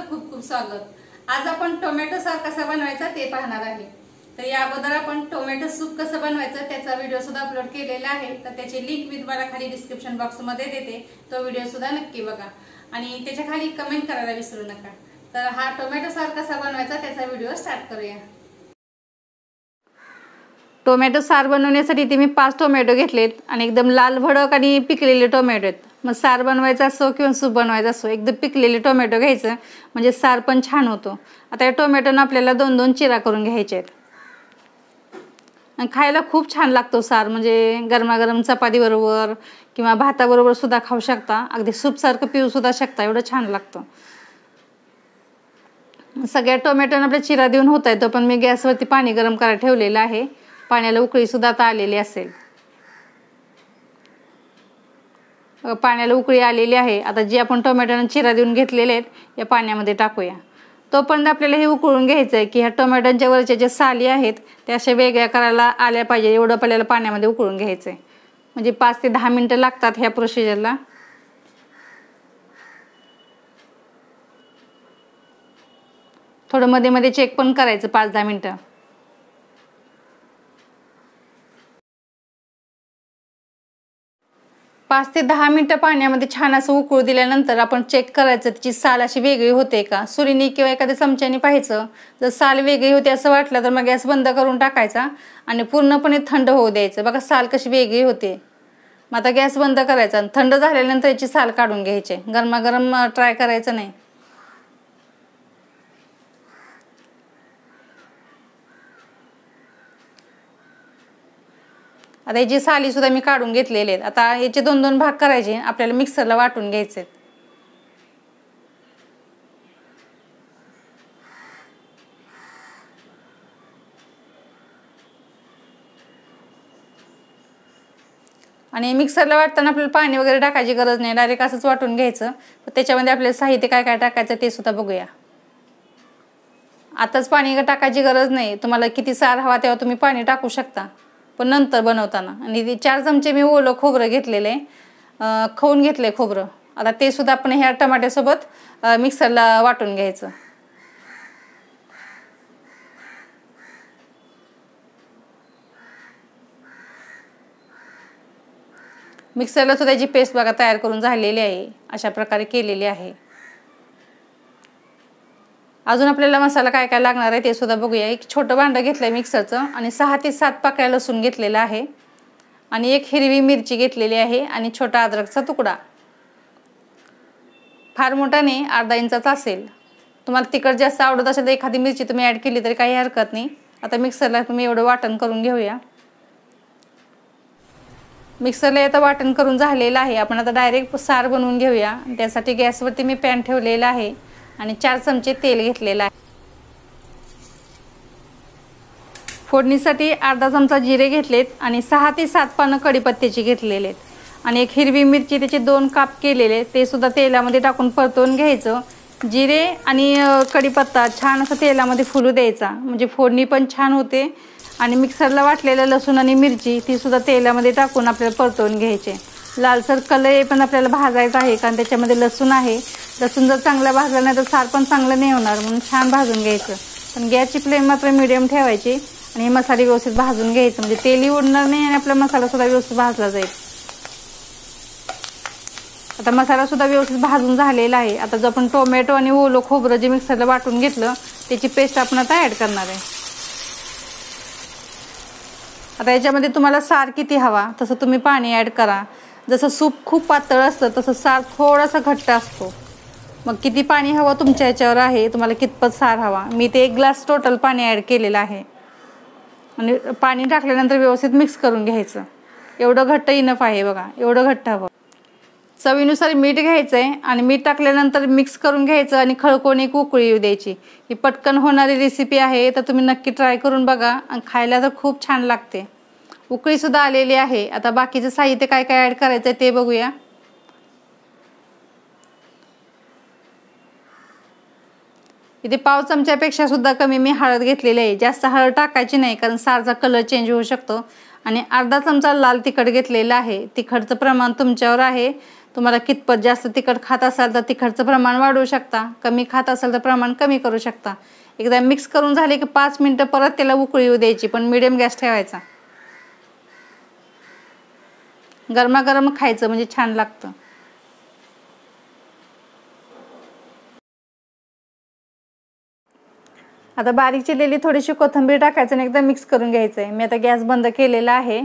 तुमचं खूप खूप स्वागत। आज आपण टोमॅटो सार कसा बनवायचा ते पाहणार आहे। तर या अगोदर आपण टोमॅटो सूप कसं बनवायचं त्याचा व्हिडिओ सुद्धा अपलोड केलेला आहे, तर त्याची लिंक मी तुम्हाला खाली डिस्क्रिप्शन बॉक्स मध्ये देते, तो व्हिडिओ सुद्धा नक्की बघा आणि त्याच्या खाली कमेंट करायला विसरू नका। तर हा टोमॅटो सार कसा बनवायचा त्याचा व्हिडिओ स्टार्ट करूया। टोमॅटो सार बनवण्यासाठी इथे मी 5 टोमॅटो घेतलेत आणि एकदम लाल भडक आणि पिकलेले टोमॅटो आहेत। मग सार बनवायचा असो किंवा सूप बनवायचा असो एकदम पिकलेले टोमॅटो घ्यायचं म्हणजे सार पण छान होतो। आता या टोमॅटोना आपल्याला 2-2 चिरा करून घ्यायचे आहेत आणि खायला खूप छान लागतो सार, म्हणजे गरमागरम चपाती बरोबर किंवा भाताबरोबर सुद्धा खाऊ शकता, अगदी सूप सारखं पिऊ सुद्धा शकता, एवढं छान लागतं। सगळ्या टोमॅटोना आपल्या चिरा देऊन होत आहे, तो पण मी गॅसवरती पाणी गरम करायला ठेवलेलं आहे, पाण्याला उकळी सुद्धा आता आलेली असेल। पाण्याला उकळी आलेली आहे। आता जे आपण टोमॅटोना चिरा देऊन घेतलेले आहेत या पाण्यामध्ये टाकूया। तोपर्यंत आपल्याला हे उकळून घ्यायचं आहे की ह्या टोमॅटोच्या वरच्या ज्या साली आहेत त्या अशा वेगळ्या करायला आल्या पाहिजे, एवढं आपल्याला पाण्यामध्ये उकळून घ्यायचं आहे। म्हणजे 5 ते 10 मिनिटं लागतात ह्या प्रोसिजरला। थोडं मध्ये मध्ये चेक पण करायचं 5-10 मिनिटं। पाच ते 10 मिनिटं पाण्यामध्ये छान असं उकळू दिल्यानंतर आपण चेक करायचं त्याची साल अशी वेगळी होते का, सुरीने किंवा एखाद्या चमच्याने पाहायचं। जर साल वेगळी होते असं वाटलं तर मग गॅस बंद करून टाकायचा आणि पूर्णपणे थंड होऊ द्यायचं। बघा साल कशी वेगळी होते। मग आता गॅस बंद करायचा आणि थंड झाल्यानंतर याची साल काढून घ्यायची, गरमागरम ट्राय करायचं नाही। आता याची साली सुद्धा मी काढून घेतलेले आहेत। आता याचे 2-2 भाग करायचे, आपल्याला मिक्सरला वाटून घ्यायचे। आणि मिक्सरला वाटताना आपल्याला पाणी वगैरे टाकायची गरज नाही, डायरेक्ट असंच वाटून घ्यायचं। त्याच्यामध्ये आपल्याला साहित्य काय काय टाकायचं ते सुद्धा बघूया। आताच पाणी टाकायची गरज नाही, तुम्हाला किती सार हवा तेव्हा तुम्ही पाणी टाकू शकता, पण नंतर बनवताना। आणि 4 चमचे मी ओलं खोबरं घेतलेले, खाऊन घेतले खोबरं। आता ते सुद्धा आपण ह्या टमाट्यासोबत मिक्सरला वाटून घ्यायचं। मिक्सरला सुद्धा याची पेस्ट बघा तयार करून झालेली आहे, अशा प्रकारे केलेली आहे। अजून आपल्याला मसाला काय काय लागणार आहे ते सुद्धा बघूया। एक छोटं भांडं घेतलंय मिक्सरचं आणि 6 ते 7 पाकळ्या लसूण घेतलेला आहे आणि 1 हिरवी मिरची घेतलेली आहे आणि छोटा अद्रकचा तुकडा। फार मोठा नाही, अर्धा इंचाचा असेल। तुम्हाला तिखट जास्त आवडत असेल तर एखादी मिरची तुम्ही ॲड केली तरी काही हरकत नाही। आता मिक्सरला तुम्ही एवढं वाटण करून घेऊया। मिक्सरला आता वाटण करून झालेलं आहे, आपण आता डायरेक्ट सार बनवून घेऊया। त्यासाठी गॅसवरती मी पॅन ठेवलेला आहे आणि 4 चमचे तेल घेतलेलं आहे। फोडणीसाठी अर्धा चमचा जिरे घेतलेत आणि 6 ते 7 पानं कढीपत्त्याची घेतलेले आहेत आणि 1 हिरवी मिरची त्याचे 2 काप केलेले, ते सुद्धा तेलामध्ये टाकून परतवून घ्यायचं। जिरे आणि कढीपत्ता छान असं तेलामध्ये फुलू द्यायचा, म्हणजे फोडणी पण छान होते। आणि मिक्सरला वाटलेलं लसूण आणि मिरची ती सुद्धा तेलामध्ये टाकून आपल्याला परतवून घ्यायचे। लालसर कलर पण आपल्याला भाजायचा आहे, कारण त्याच्यामध्ये लसूण आहे। लसूण जर चांगला भाजला नाही तर सार पण चांगलं नाही होणार, म्हणून छान भाजून घ्यायचं। पण गॅसची फ्लेम मात्र मीडियम ठेवायची आणि हे मसाले व्यवस्थित भाजून घ्यायचं, म्हणजे तेलही उडणार नाही आणि आपला मसाला सुद्धा व्यवस्थित भाजला जाईल। आता मसाला सुद्धा व्यवस्थित भाजून झालेला आहे। आता जो आपण टोमॅटो आणि ओलं खोबरं जे मिक्सरला वाटून घेतलं त्याची पेस्ट आपण आता ॲड करणार आहे। आता याच्यामध्ये तुम्हाला सार किती हवा तसं तुम्ही पाणी ॲड करा। जसं सूप खूप पातळ असतं तसं सार थोडासा घट्ट असतो, मग किती पाणी हवं तुमच्या याच्यावर आहे, तुम्हाला कितपत सार हवा। मी ते 1 ग्लास टोटल पाणी ॲड केलेलं आहे आणि पाणी टाकल्यानंतर व्यवस्थित मिक्स करून घ्यायचं। एवढं घट्ट इनफ आहे बघा, एवढं घट्ट हवं। चवीनुसार मीठ घ्यायचं आहे आणि मीठ टाकल्यानंतर मिक्स करून घ्यायचं आणि खळखळून एक उकळी येऊ द्यायची। ही पटकन होणारी रेसिपी आहे, तर तुम्ही नक्की ट्राय करून बघा आणि खायला तर खूप छान लागते। उकळी सुद्धा आलेली आहे। आता बाकीचं साहित्य काय काय ॲड करायचं आहे ते बघूया। इथे पाव चमच्यापेक्षा सुद्धा कमी मी हळद घेतलेली आहे। जास्त हळद टाकायची नाही, कारण सारचा कलर चेंज होऊ शकतो। आणि अर्धा चमचा लाल तिखट घेतलेला आहे। तिखटचं प्रमाण तुमच्यावर आहे, तुम्हाला कितपत जास्त तिखट खात असाल तर तिखटचं प्रमाण वाढवू शकता, कमी खात असाल तर प्रमाण कमी करू शकता. एकदा मिक्स करून झाले की 5 मिनिटं परत त्याला उकळी येऊ द्यायची, पण मीडियम गॅस ठेवायचा. गरमागरम खायचं म्हणजे छान लागतं. आता बारीक चिरलेली थोडीशी कोथिंबीर टाकायचं आणि एकदा मिक्स करून घ्यायचं आहे. मी आता गॅस बंद केलेला आहे.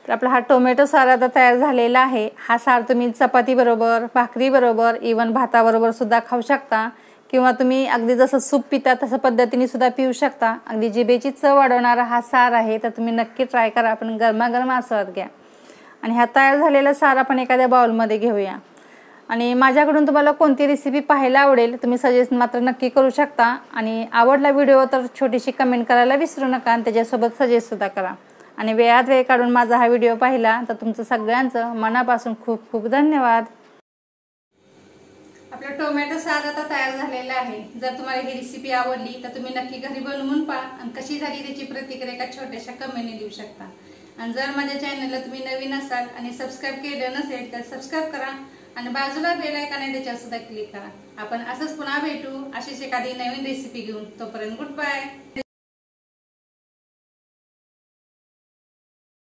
तर आपला हा टोमॅटो सार आता तयार झालेला आहे. हा सार तुम्ही चपातीबरोबर, भाकरीबरोबर, इवन भाताबरोबर सुद्धा खाऊ शकता, किंवा तुम्ही अगदी जसं सूप पिता तसं पद्धतीने सुद्धा पिऊ शकता. अगदी जिभेची चव वाढवणारा हा सार आहे, तर तुम्ही नक्की ट्राय करा. आपण गरमागरम आस्वाद घ्या. आणि हा तयार झालेला सार आपण एखाद्या बाउलमध्ये घेऊया. आणि माझ्याकडून तुम्हाला कोणती रेसिपी पाहायला आवडेल तुम्ही सजेस्ट मात्र नक्की करू शकता. आणि आवडला व्हिडिओ तर छोटीशी कमेंट करायला विसरू नका, आणि त्याच्यासोबत सजेस्टसुद्धा करा. आणि वेळात वेळ काढून माझा हा व्हिडिओ पाहिला तर तुमचं सगळ्यांचं मनापासून खूप खूप धन्यवाद. आपला टोमॅटो सार आता तयार झालेला आहे. जर तुम्हाला ही रेसिपी आवडली तर तुम्ही नक्की घरी बनवून पहा, आणि कशी झाली त्याची प्रतिक्रिया एका छोट्याशा कमेंटने देऊ शकता. आणि जर माझ्या चॅनलला तुम्ही नवीन असाल आणि सबस्क्राईब केलं नसेल तर सबस्क्राईब करा, आणि बाजूला बेल आयकॉन आहे त्याच्यावर सुद्धा क्लिक करा. आपण असंच पुन्हा भेटू अशीच एखादी नवीन रेसिपी घेऊन. तोपर्यंत गुड बाय.